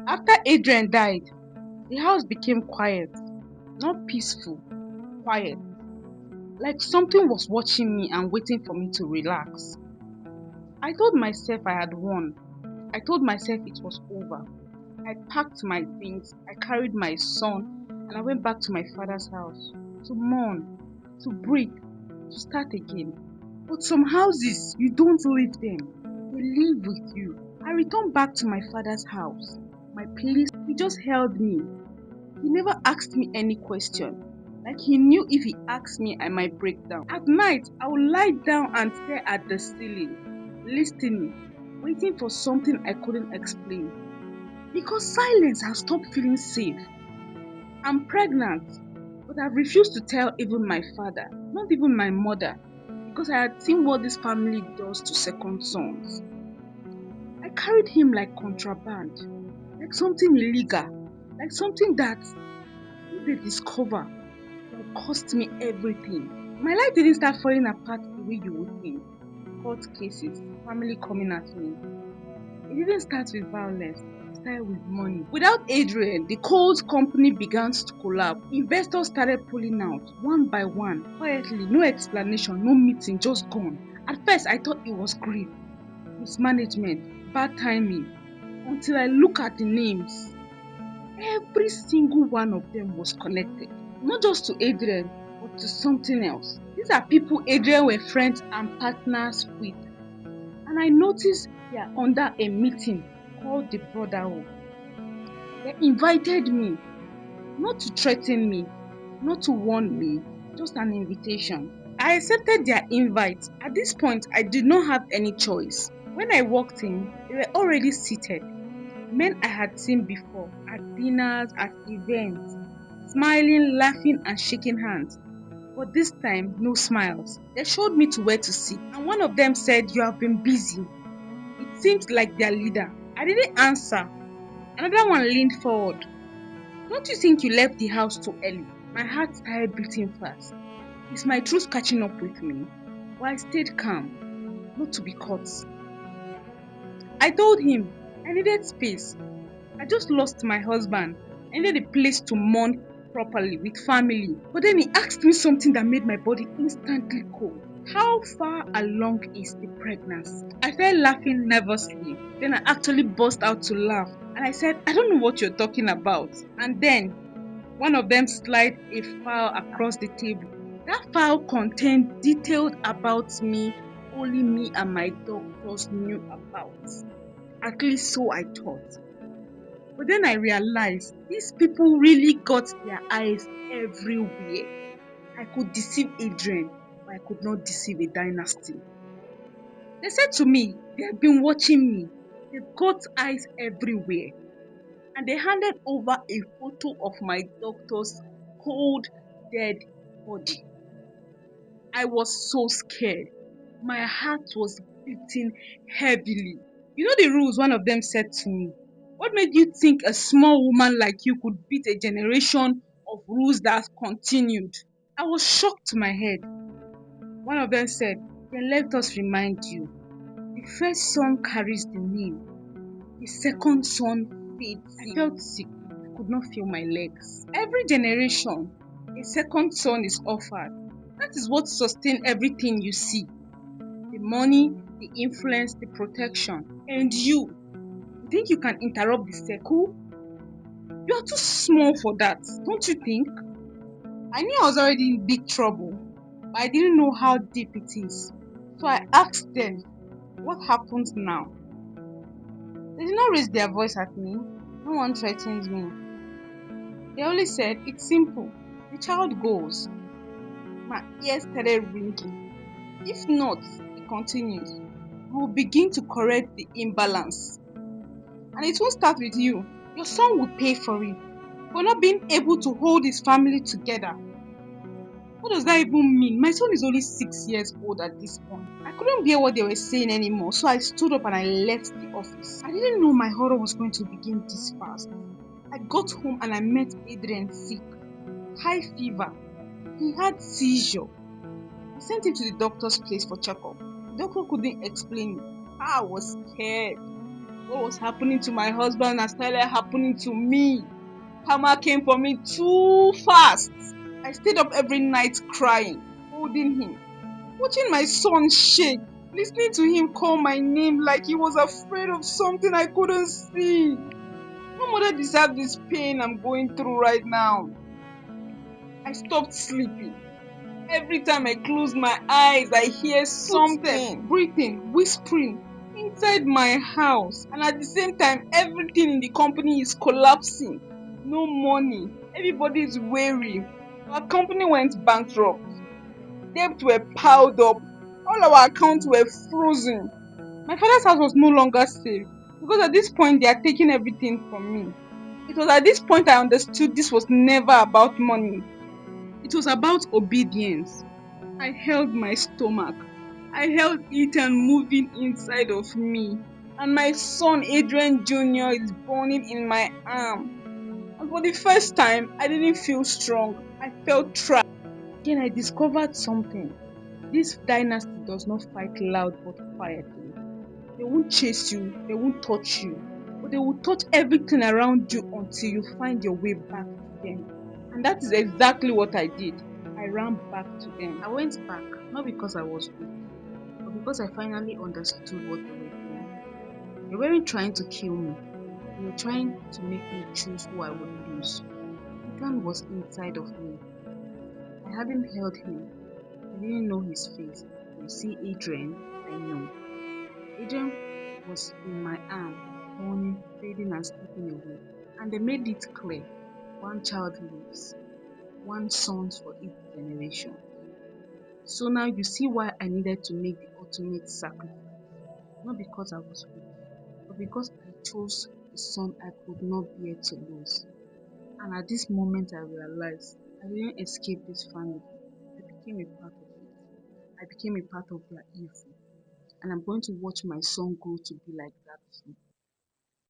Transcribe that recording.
After Adrian died, the house became quiet. Not peaceful, quiet. Like something was watching me and waiting for me to relax. I told myself I had won. I told myself it was over. I packed my things, I carried my son, and I went back to my father's house to mourn, to breathe, to start again. But some houses, you don't leave them, they live with you. I returned back to my father's house. My place, he just held me. He never asked me any question. Like he knew if he asked me, I might break down. At night, I would lie down and stare at the ceiling, listening, waiting for something I couldn't explain. Because silence has stopped feeling safe. I'm pregnant, but I've refused to tell even my father, not even my mother, because I had seen what this family does to second sons. I carried him like contraband, like something illegal, like something that, if they discover, will cost me everything. My life didn't start falling apart the way you would think. Court cases, family coming at me. It didn't start with violence, it started with money. Without Adrian, the cold company began to collapse. Investors started pulling out, one by one, quietly, no explanation, no meeting, just gone. At first, I thought it was grief, mismanagement, bad timing, until I look at the names. Every single one of them was connected, not just to Adrian, but to something else. These are people Adrian were friends and partners with. And I noticed they are under a meeting called the Brotherhood. They invited me, not to threaten me, not to warn me, just an invitation. I accepted their invite. At this point, I did not have any choice. When I walked in, they were already seated. Men I had seen before, at dinners, at events, smiling, laughing, and shaking hands. But this time, no smiles. They showed me to where to sit, and one of them said, "You have been busy." It seemed like their leader. I didn't answer. Another one leaned forward. "Don't you think you left the house too early?" My heart started beating fast. Is my truth catching up with me? But I stayed calm, not to be caught. I told him I needed space. I just lost my husband. I needed a place to mourn properly with family. But then he asked me something that made my body instantly cold. How far along is the pregnancy? I started laughing nervously. Then I actually burst out to laugh. And I said, "I don't know what you're talking about." And then one of them slid a file across the table. That file contained details about me only me and my doctors knew about. At least so I thought. But then I realized these people really got their eyes everywhere. I could deceive Adrian, but I could not deceive a dynasty. They said to me, they have been watching me. They've got eyes everywhere. And they handed over a photo of my doctor's cold, dead body. I was so scared. My heart was beating heavily. You know the rules one of them said to me? What made you think a small woman like you could beat a generation of rules that continued? I was shocked to my head. One of them said, "Then let us remind you. The first son carries the name. The second son fades." I felt sick. I could not feel my legs. Every generation, a second son is offered. That is what sustains everything you see. The money, the influence, the protection. And you think you can interrupt the circle? You are too small for that, don't you think? I knew I was already in big trouble, but I didn't know how deep it is. So I asked them, "What happens now?" They did not raise their voice at me. No one threatened me. They only said, "It's simple. The child goes." My ears started ringing. If not, it continues, we will begin to correct the imbalance. And it won't start with you. Your son will pay for it, for not being able to hold his family together. What does that even mean? My son is only 6 years old at this point. I couldn't bear what they were saying anymore, so I stood up and I left the office. I didn't know my horror was going to begin this fast. I got home and I met Adrian sick, high fever. He had seizure. I sent him to the doctor's place for checkup. The doctor couldn't explain it. I was scared. What was happening to my husband has started happening to me. Karma came for me too fast. I stayed up every night crying, holding him, watching my son shake, listening to him call my name like he was afraid of something I couldn't see. No mother deserves this pain I'm going through right now. I stopped sleeping. Every time I close my eyes, I hear footsteps, Something. breathing, whispering inside my house. And at the same time, everything in the company is collapsing. No money. Everybody is weary. Our company went bankrupt. Debts were piled up. All our accounts were frozen. My father's house was no longer safe because at this point they are taking everything from me. It was at this point I understood this was never about money. It was about obedience. I held my stomach. I held it and moving inside of me. And my son Adrian Jr. is burning in my arm. And for the first time, I didn't feel strong. I felt trapped. Then I discovered something. This dynasty does not fight loud but quietly. They won't chase you, they won't touch you, but they will touch everything around you until you find your way back to them. And that is exactly what I did. I ran back to them. I went back, not because I was weak, but because I finally understood what they were doing. They weren't trying to kill me, they were trying to make me choose who I would lose. Ethan was inside of me. I hadn't held him, I didn't know his face. You see, Adrian, I know. Adrian was in my arm, burning, fading, and slipping away. And they made it clear one child lives, one son for each generation. So now you see why I needed to make the ultimate sacrifice. Not because I was weak, but because I chose the son I could not bear to lose. And at this moment, I realized I didn't escape this family. I became a part of it. I became a part of their evil. And I'm going to watch my son grow to be like that too.